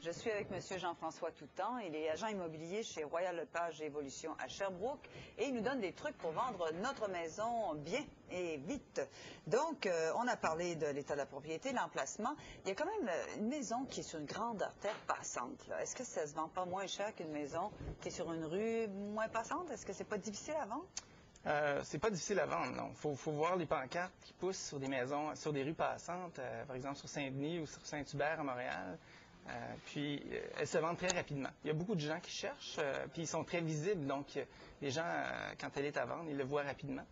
Je suis avec M. Jean-François Toutant. Il est agent immobilier chez Royal Lepage et Évolution à Sherbrooke et il nous donne des trucs pour vendre notre maison bien et vite. Donc, on a parlé de l'état de la propriété, l'emplacement. Il y a quand même une maison qui est sur une grande artère passante. Est-ce que ça se vend pas moins cher qu'une maison qui est sur une rue moins passante? Est-ce que c'est pas difficile à vendre? C'est pas difficile à vendre, non. Faut voir les pancartes qui poussent sur des maisons, sur des rues passantes, par exemple sur Saint-Denis ou sur Saint-Hubert à Montréal. Puis elles se vendent très rapidement. Il y a beaucoup de gens qui cherchent, puis ils sont très visibles, donc les gens, quand elle est à vendre, ils le voient rapidement.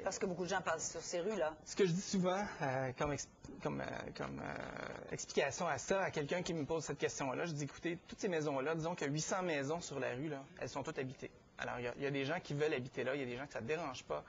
Parce que beaucoup de gens passent sur ces rues-là. Ce que je dis souvent comme explication à ça, à quelqu'un qui me pose cette question-là, je dis, écoutez, toutes ces maisons-là, disons qu'il y a 800 maisons sur la rue, là, elles sont toutes habitées. Alors, il y a des gens qui veulent habiter là, il y a des gens que ça ne dérange pas.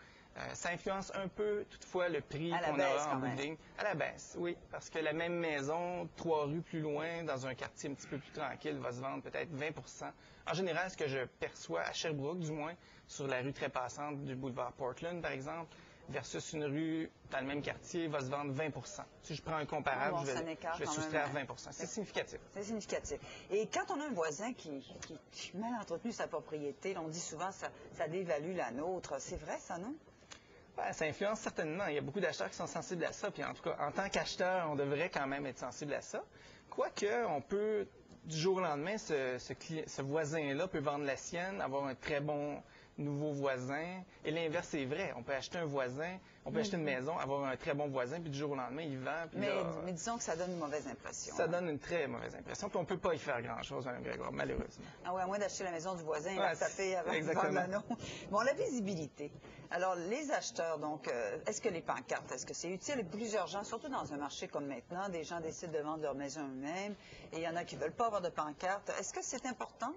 Ça influence un peu, toutefois, le prix qu'on aura en bout de ligne. À la baisse, oui, parce que la même maison, 3 rues plus loin, dans un quartier un petit peu plus tranquille, va se vendre peut-être 20 %. En général, ce que je perçois à Sherbrooke, du moins, sur la rue très passante du boulevard Portland, par exemple, versus une rue dans le même quartier, va se vendre 20 %. Si je prends un comparable, je vais soustraire 20 %. C'est significatif. C'est significatif. Et quand on a un voisin qui mal entretenu sa propriété, on dit souvent que ça dévalue la nôtre. C'est vrai, ça, non? Ben, ça influence certainement. Il y a beaucoup d'acheteurs qui sont sensibles à ça. Puis en tout cas, en tant qu'acheteur, on devrait quand même être sensible à ça. Quoique, on peut, du jour au lendemain, ce voisin-là peut vendre la sienne, avoir un très bon nouveau voisin. Et l'inverse est vrai. On peut acheter un voisin, on peut acheter une maison, avoir un très bon voisin, puis du jour au lendemain, il vend. Puis mais disons que ça donne une mauvaise impression. Ça donne une très mauvaise impression. Puis on ne peut pas y faire grand-chose, hein, Grégoire, malheureusement. Ah oui, à moins d'acheter la maison du voisin et la taper avant de vendre la nôtre. Bon, la visibilité. Alors, les acheteurs, donc, est-ce que les pancartes, est-ce que c'est utile? Plusieurs gens, surtout dans un marché comme maintenant, des gens décident de vendre leur maison eux-mêmes et il y en a qui ne veulent pas avoir de pancarte. Est-ce que c'est important?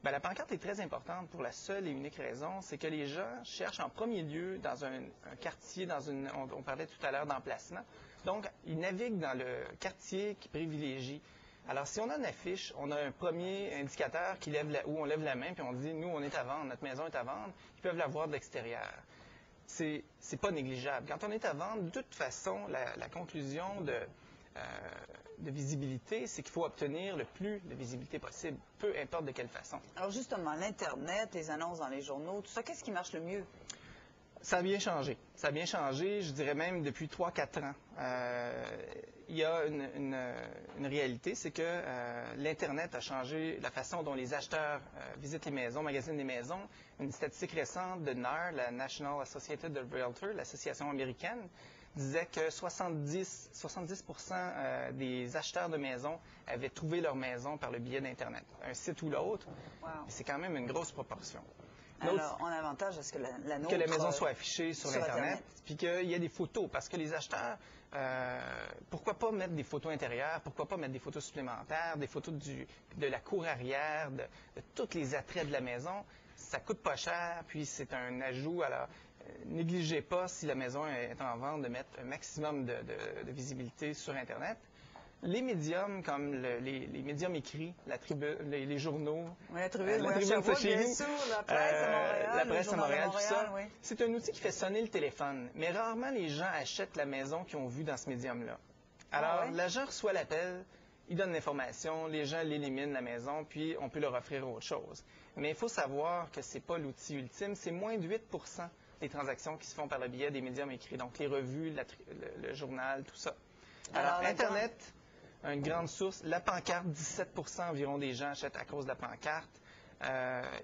Bien, la pancarte est très importante pour la seule et unique raison, c'est que les gens cherchent en premier lieu dans un quartier, on parlait tout à l'heure d'emplacement. Donc, ils naviguent dans le quartier qui privilégie. Alors, si on a une affiche, on a un premier indicateur où on lève la main puis on dit, nous, on est à vendre, notre maison est à vendre, ils peuvent la voir de l'extérieur. C'est pas négligeable. Quand on est à vendre, de toute façon, la conclusion de visibilité, c'est qu'il faut obtenir le plus de visibilité possible, peu importe de quelle façon. Alors justement, l'Internet, les annonces dans les journaux, tout ça, qu'est-ce qui marche le mieux? Ça a bien changé. Ça a bien changé, je dirais même depuis 3-4 ans. Il y a une réalité, c'est que l'Internet a changé la façon dont les acheteurs visitent les maisons, magasinent les maisons. Une statistique récente de NAR, la National Associated of Realtors, l'association américaine, disait que 70 % des acheteurs de maisons avaient trouvé leur maison par le biais d'Internet, un site ou l'autre. Wow. C'est quand même une grosse proportion. Alors, on a avantage à ce que la nôtre... Que la maison soit affichée sur Internet, puis qu'il y ait des photos, parce que les acheteurs, pourquoi pas mettre des photos intérieures, pourquoi pas mettre des photos supplémentaires, des photos de la cour arrière, de tous les attraits de la maison. Ça coûte pas cher, puis c'est un ajout. Alors, négligez pas, si la maison est en vente, de mettre un maximum de visibilité sur Internet. Les médiums, comme les médiums écrits, les journaux, oui, la tribune c'est chez nous, la presse à Montréal, la presse à Montréal, tout ça, oui. C'est un outil qui fait sonner le téléphone, mais rarement les gens achètent la maison qu'ils ont vue dans ce médium-là. Alors, l'agent reçoit l'appel, il donne l'information, les gens l'éliminent la maison, puis on peut leur offrir autre chose. Mais il faut savoir que c'est pas l'outil ultime, c'est moins de 8 % des transactions qui se font par le biais des médiums écrits, donc les revues, le journal, tout ça. Alors Internet, une grande source. La pancarte, 17 % environ des gens achètent à cause de la pancarte.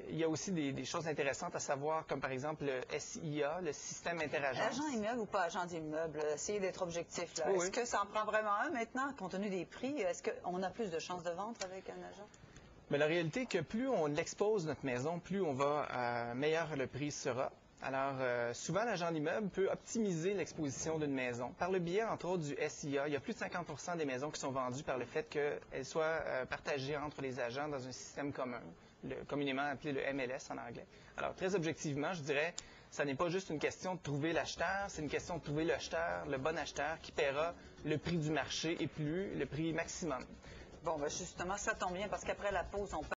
Il y a aussi des choses intéressantes à savoir, comme par exemple le SIA, le système interagence. Agent immeuble ou pas agent d'immeuble, essayez d'être objectif. Là. Oui, Est-ce que ça en prend vraiment un maintenant, compte tenu des prix? Est-ce qu'on a plus de chances de vente avec un agent? Mais la réalité est que plus on expose notre maison, plus on va, meilleur le prix sera. Alors, souvent, l'agent d'immeuble peut optimiser l'exposition d'une maison. Par le biais, entre autres, du SIA, il y a plus de 50 % des maisons qui sont vendues par le fait qu'elles soient partagées entre les agents dans un système commun, communément appelé le MLS en anglais. Alors, très objectivement, je dirais, ça n'est pas juste une question de trouver l'acheteur, c'est une question de trouver l'acheteur, le bon acheteur, qui paiera le prix du marché et plus le prix maximum. Bon, ben justement, ça tombe bien, parce qu'après la pause, on